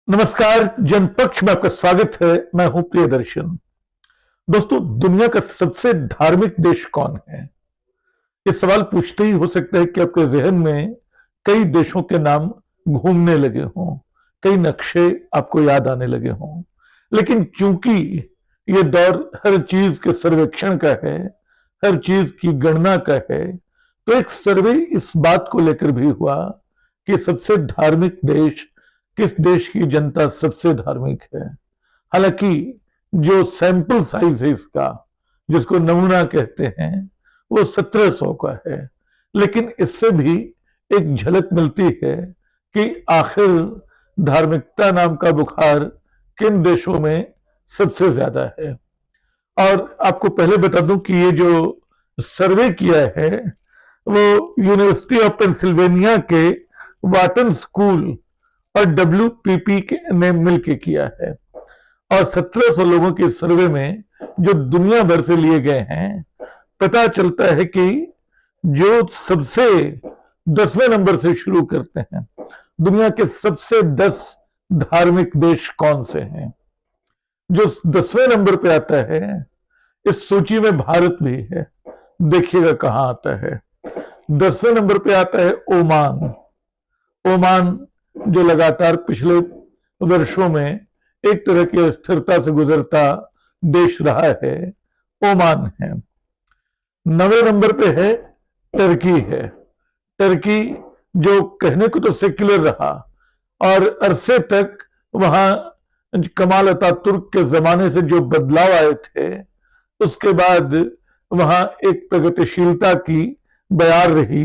नमस्कार। जनपक्ष में आपका स्वागत है। मैं हूं प्रियदर्शन। दोस्तों, दुनिया का सबसे धार्मिक देश कौन है? ये सवाल पूछते ही हो सकता है कि आपके जहन में कई देशों के नाम घूमने लगे हों, कई नक्शे आपको याद आने लगे हों। लेकिन चूंकि ये दौर हर चीज के सर्वेक्षण का है, हर चीज की गणना का है, तो एक सर्वे इस बात को लेकर भी हुआ कि सबसे धार्मिक देश, किस देश की जनता सबसे धार्मिक है। हालांकि जो सैंपल साइज है इसका, जिसको नमूना कहते हैं, वो 1700 का है। लेकिन इससे भी एक झलक मिलती है कि आखिर धार्मिकता नाम का बुखार किन देशों में सबसे ज्यादा है। और आपको पहले बता दूं कि ये जो सर्वे किया है वो यूनिवर्सिटी ऑफ पेंसिल्वेनिया के वाटन स्कूल और WPP ने मिलकर किया है। और 1700 लोगों के सर्वे में जो दुनिया भर से लिए गए हैं, पता चलता है कि जो सबसे 10वें नंबर से शुरू करते हैं, दुनिया के सबसे 10 धार्मिक देश कौन से हैं। जो 10वें नंबर पे आता है, इस सूची में भारत भी है। देखिएगा कहां आता है। 10वें नंबर पे आता है ओमान। ओमान जो लगातार पिछले वर्षों में एक तरह की अस्थिरता से गुजरता देश रहा है, ओमान है। 9वें नंबर पे है टर्की है। टर्की जो कहने को तो सेक्युलर रहा और अरसे तक वहां कमाल अतातुर्क के जमाने से जो बदलाव आए थे, उसके बाद वहां एक प्रगतिशीलता की बयार रही।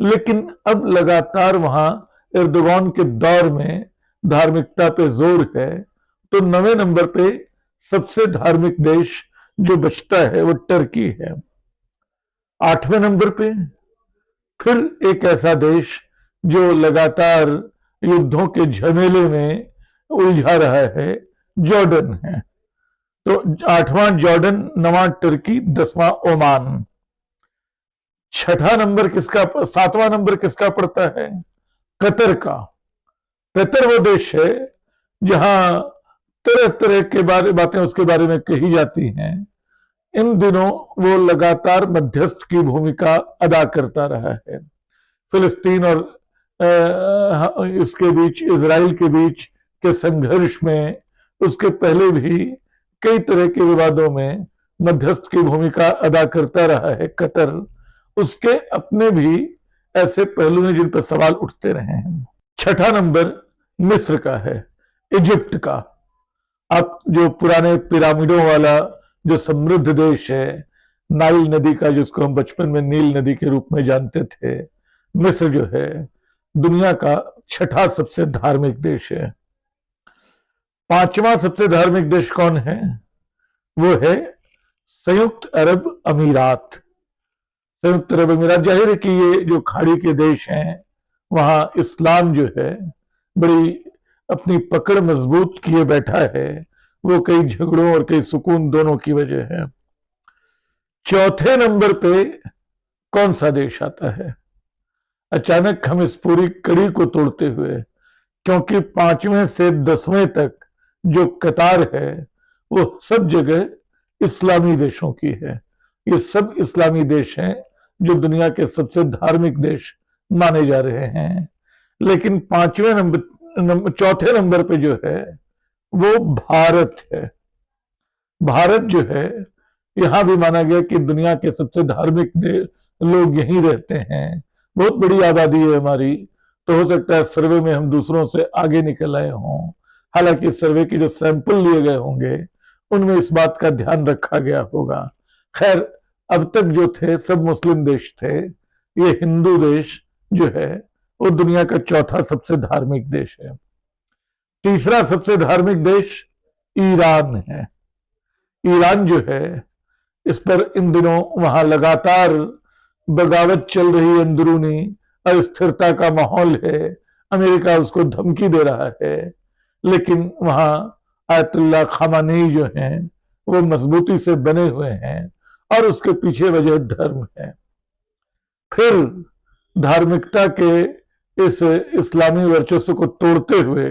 लेकिन अब लगातार वहां एर्दोगान के दौर में धार्मिकता पे जोर है, तो 9वें नंबर पे सबसे धार्मिक देश जो बचता है वो टर्की है। 8वें नंबर पे फिर एक ऐसा देश जो लगातार युद्धों के झमेले में उलझा रहा है, जॉर्डन है। तो 8वां जॉर्डन, 9वां टर्की, 10वां ओमान। 7वां नंबर किसका पड़ता है? कतर का। कतर वो देश है जहां तरह तरह के बातें उसके बारे में कही जाती हैं। इन दिनों वो लगातार मध्यस्थ की भूमिका अदा करता रहा है। फिलिस्तीन और इसके बीच, इजराइल के बीच के संघर्ष में, उसके पहले भी कई तरह के विवादों में मध्यस्थ की भूमिका अदा करता रहा है कतर। उसके अपने भी ऐसे पहलू हैं जिन पर सवाल उठते रहे हैं। 6ठा नंबर मिस्र का है, इजिप्ट का। अब जो पुराने पिरामिडों वाला जो समृद्ध देश है, नाइल नदी का, जिसको हम बचपन में नील नदी के रूप में जानते थे, मिस्र जो है दुनिया का 6ठा सबसे धार्मिक देश है। 5वां सबसे धार्मिक देश कौन है? वो है संयुक्त अरब अमीरात। संयुक्त अरब अमीरात, जाहिर है कि ये जो खाड़ी के देश हैं, वहां इस्लाम जो है बड़ी अपनी पकड़ मजबूत किए बैठा है। वो कई झगड़ों और कई सुकून दोनों की वजह है। 4थे नंबर पे कौन सा देश आता है? अचानक हम इस पूरी कड़ी को तोड़ते हुए, क्योंकि 5वें से 10वें तक जो कतार है वो सब जगह इस्लामी देशों की है। ये सब इस्लामी देश हैं जो दुनिया के सबसे धार्मिक देश माने जा रहे हैं। लेकिन 4थे नंबर पे जो है वो भारत है। भारत जो है, यहां भी माना गया कि दुनिया के सबसे धार्मिक लोग यहीं रहते हैं। बहुत बड़ी आबादी है हमारी, तो हो सकता है सर्वे में हम दूसरों से आगे निकल आए हों। हालांकि सर्वे के जो सैंपल लिए गए होंगे उनमें इस बात का ध्यान रखा गया होगा। खैर, अब तक जो थे सब मुस्लिम देश थे। ये हिंदू देश जो है वो दुनिया का 4था सबसे धार्मिक देश है। तीसरा सबसे धार्मिक देश ईरान है। ईरान जो है, इस पर इन दिनों वहां लगातार बगावत चल रही, अंदरूनी अस्थिरता का माहौल है। अमेरिका उसको धमकी दे रहा है, लेकिन वहां आयतुल्लाह खामेनी जो हैं वो मजबूती से बने हुए हैं और उसके पीछे वजह धर्म है। फिर धार्मिकता के इस इस्लामी वर्चस्व को तोड़ते हुए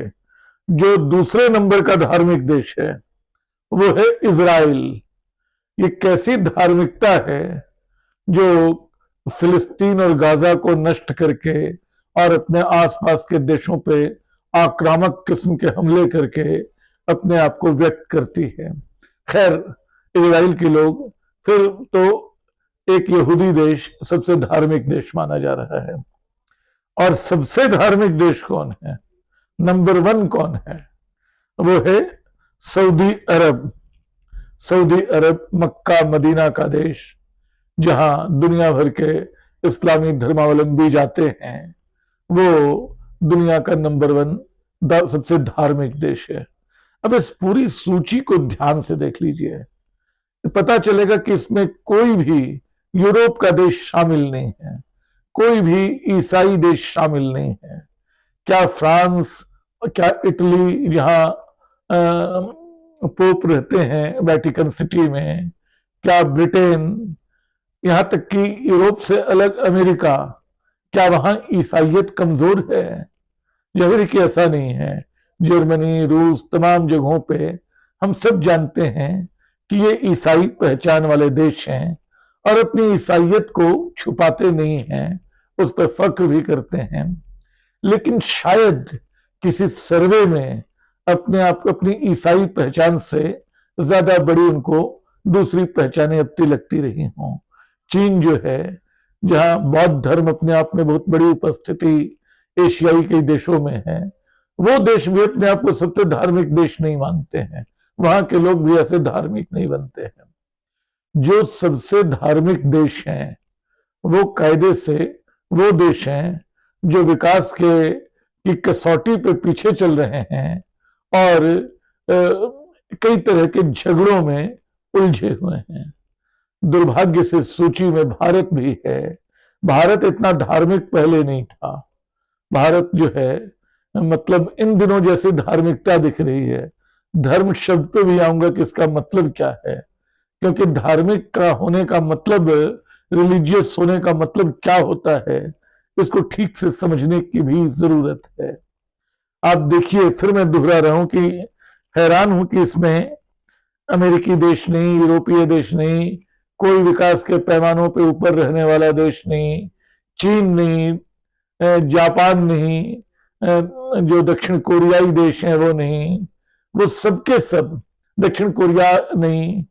जो दूसरे नंबर का धार्मिक देश है वो है इजराइल। ये कैसी धार्मिकता है जो फिलिस्तीन और गाजा को नष्ट करके और अपने आसपास के देशों पे आक्रामक किस्म के हमले करके अपने आप को व्यक्त करती है। खैर, इजराइल के लोग फिर तो एक यहूदी देश सबसे धार्मिक देश माना जा रहा है। और सबसे धार्मिक देश कौन है, नंबर 1 कौन है? वो है सऊदी अरब। सऊदी अरब मक्का मदीना का देश, जहां दुनिया भर के इस्लामी धर्मावलंबी जाते हैं, वो दुनिया का नंबर 1 सबसे धार्मिक देश है। अब इस पूरी सूची को ध्यान से देख लीजिए, पता चलेगा कि इसमें कोई भी यूरोप का देश शामिल नहीं है, कोई भी ईसाई देश शामिल नहीं है। क्या फ्रांस, क्या इटली, जहां पोप रहते हैं वेटिकन सिटी में, क्या ब्रिटेन, यहां तक कि यूरोप से अलग अमेरिका, क्या वहां ईसाइयत कमजोर है? जाहिर कि ऐसा नहीं है। जर्मनी, रूस, तमाम जगहों पे हम सब जानते हैं कि ये ईसाई पहचान वाले देश हैं और अपनी ईसाइयत को छुपाते नहीं हैं, उस पर फख्र भी करते हैं। लेकिन शायद किसी सर्वे में अपने आप को अपनी ईसाई पहचान से ज्यादा बड़ी उनको दूसरी पहचानें अपनी लगती रही हों। चीन जो है, जहां बौद्ध धर्म अपने आप में बहुत बड़ी उपस्थिति एशियाई कई देशों में है, वो देश भी अपने आप को सबसे धार्मिक देश नहीं मानते हैं। वहां के लोग भी ऐसे धार्मिक नहीं बनते हैं। जो सबसे धार्मिक देश हैं वो कायदे से वो देश हैं जो विकास की कसौटी पे पीछे चल रहे हैं और कई तरह के झगड़ों में उलझे हुए हैं। दुर्भाग्य से सूची में भारत भी है। भारत इतना धार्मिक पहले नहीं था। भारत जो है, मतलब इन दिनों जैसी धार्मिकता दिख रही है, धर्म शब्द पे भी आऊंगा कि इसका मतलब क्या है, क्योंकि धार्मिक का होने का मतलब, रिलीजियस होने का मतलब क्या होता है, इसको ठीक से समझने की भी जरूरत है। आप देखिए, फिर मैं दोहरा रहा हूं कि हैरान हूं कि इसमें अमेरिकी देश नहीं, यूरोपीय देश नहीं, कोई विकास के पैमानों पे ऊपर रहने वाला देश नहीं, चीन नहीं, जापान नहीं, जो दक्षिण कोरियाई देश हैं वो नहीं, वो सबके सब, दक्षिण कोरिया नहीं।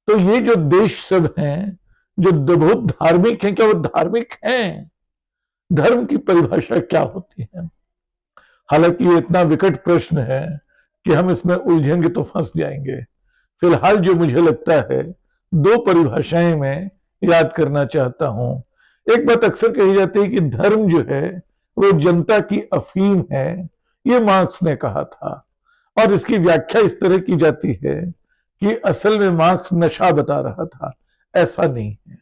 तो ये जो देश सब हैं जो बहुत धार्मिक हैं, क्या वो धार्मिक हैं? धर्म की परिभाषा क्या होती है? हालांकि ये इतना विकट प्रश्न है कि हम इसमें उलझेंगे तो फंस जाएंगे। फिलहाल जो मुझे लगता है, 2 परिभाषाएं मैं याद करना चाहता हूं। एक बात अक्सर कही जाती है कि धर्म जो है वो जनता की अफीम है, ये मार्क्स ने कहा था, और इसकी व्याख्या इस तरह की जाती है कि असल में मार्क्स नशा बता रहा था। ऐसा नहीं है।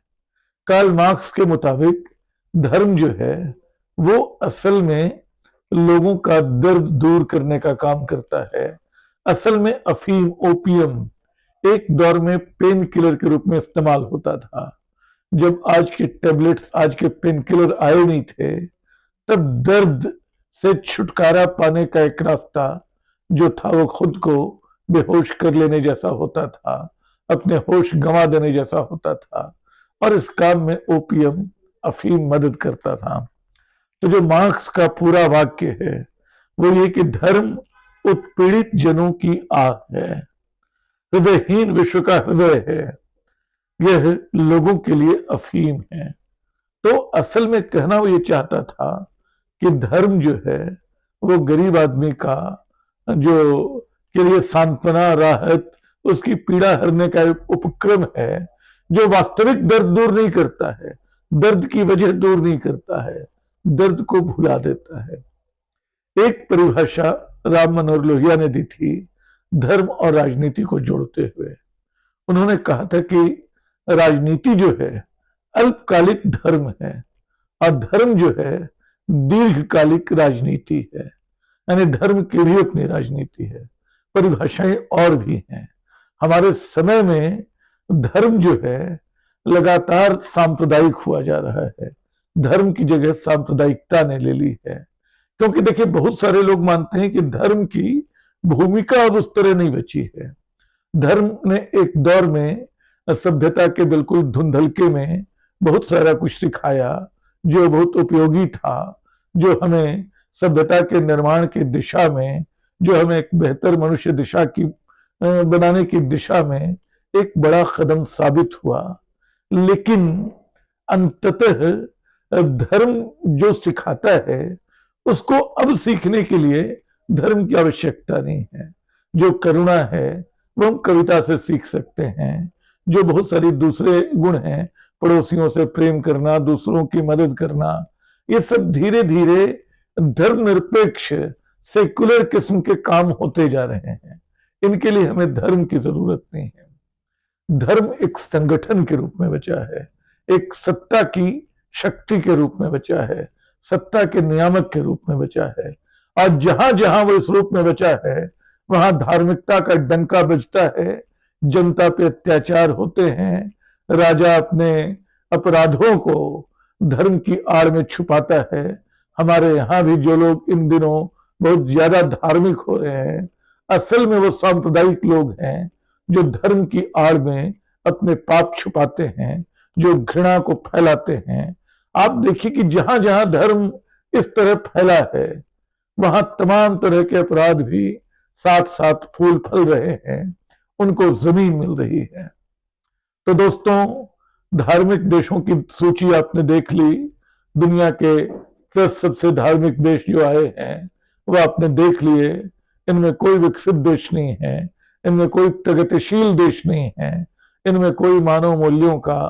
कार्ल मार्क्स के मुताबिक धर्म जो है वो असल में लोगों का दर्द दूर करने का काम करता है। असल में अफीम, ओपियम एक दौर में पेन किलर के रूप में इस्तेमाल होता था। जब आज के टेबलेट्स, आज के पेन किलर आए नहीं थे, तब दर्द से छुटकारा पाने का एक रास्ता जो था वो खुद को बेहोश कर लेने जैसा होता था, अपने होश गंवा देने जैसा होता था, और इस काम में ओपियम, अफीम मदद करता था। तो जो मार्क्स का पूरा वाक्य है वो ये कि धर्म उत्पीड़ित जनों की आह है, हृदयहीन विश्व का हृदय है, यह लोगों के लिए अफीम है। तो असल में कहना वो ये चाहता था कि धर्म जो है वो गरीब आदमी का जो के लिए सांत्वना, राहत, उसकी पीड़ा हरने का एक उपक्रम है, जो वास्तविक दर्द दूर नहीं करता है, दर्द की वजह दूर नहीं करता है, दर्द को भुला देता है। एक परिभाषा राम मनोहर लोहिया ने दी थी धर्म और राजनीति को जोड़ते हुए। उन्होंने कहा था कि राजनीति जो है अल्पकालिक धर्म है और धर्म जो है दीर्घकालिक राजनीति है। यानी धर्म की भी अपनी राजनीति है। परिभाषाएं और भी हैं। हमारे समय में धर्म जो है लगातार सांप्रदायिक हुआ जा रहा है। धर्म की जगह सांप्रदायिकता ने ले ली है। क्योंकि देखिए बहुत सारे लोग मानते हैं कि धर्म की भूमिका अब उस तरह नहीं बची है। धर्म ने एक दौर में सभ्यता के बिल्कुल धुंधलके में बहुत सारा कुछ सिखाया जो बहुत उपयोगी था, जो हमें सभ्यता के निर्माण की दिशा में, जो हमें एक बेहतर मनुष्य दिशा की बनाने की दिशा में एक बड़ा कदम साबित हुआ। लेकिन अंततः धर्म जो सिखाता है उसको अब सीखने के लिए धर्म की आवश्यकता नहीं है। जो करुणा है वो हम कविता से सीख सकते हैं, जो बहुत सारी दूसरे गुण हैं, पड़ोसियों से प्रेम करना, दूसरों की मदद करना, ये सब धीरे धीरे धर्मनिरपेक्ष सेकुलर किस्म के काम होते जा रहे हैं। इनके लिए हमें धर्म की जरूरत नहीं है। धर्म एक संगठन के रूप में बचा है, एक सत्ता की शक्ति के रूप में बचा है, सत्ता के नियामक के रूप में बचा है। आज जहां जहां वो इस रूप में बचा है वहां धार्मिकता का डंका बजता है, जनता पे अत्याचार होते हैं, राजा अपने अपराधों को धर्म की आड़ में छुपाता है। हमारे यहां भी जो लोग इन दिनों बहुत ज्यादा धार्मिक हो रहे हैं, असल में वो सांप्रदायिक लोग हैं जो धर्म की आड़ में अपने पाप छुपाते हैं, जो घृणा को फैलाते हैं। आप देखिए कि जहां जहां धर्म इस तरह फैला है वहां तमाम तरह के अपराध भी साथ साथ फूल फल रहे हैं, उनको जमीन मिल रही है। तो दोस्तों, धार्मिक देशों की सूची आपने देख ली। दुनिया के 10 सबसे धार्मिक देश जो आए हैं वो आपने देख लिए। इनमें कोई विकसित देश नहीं है, इनमें कोई प्रगतिशील देश नहीं है, इनमें कोई मानव मूल्यों का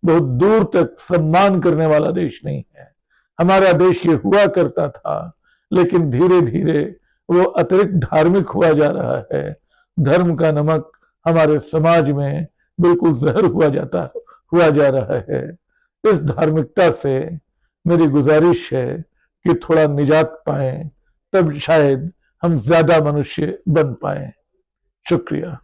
बहुत दूर तक सम्मान करने वाला देश नहीं है। हमारा देश ये हुआ करता था, लेकिन धीरे धीरे वो अतिरिक्त धार्मिक हुआ जा रहा है। धर्म का नमक हमारे समाज में बिल्कुल जहर हुआ जा रहा है। इस धार्मिकता से मेरी गुजारिश है कि थोड़ा निजात पाएं, तब शायद हम ज्यादा मनुष्य बन पाएं। शुक्रिया।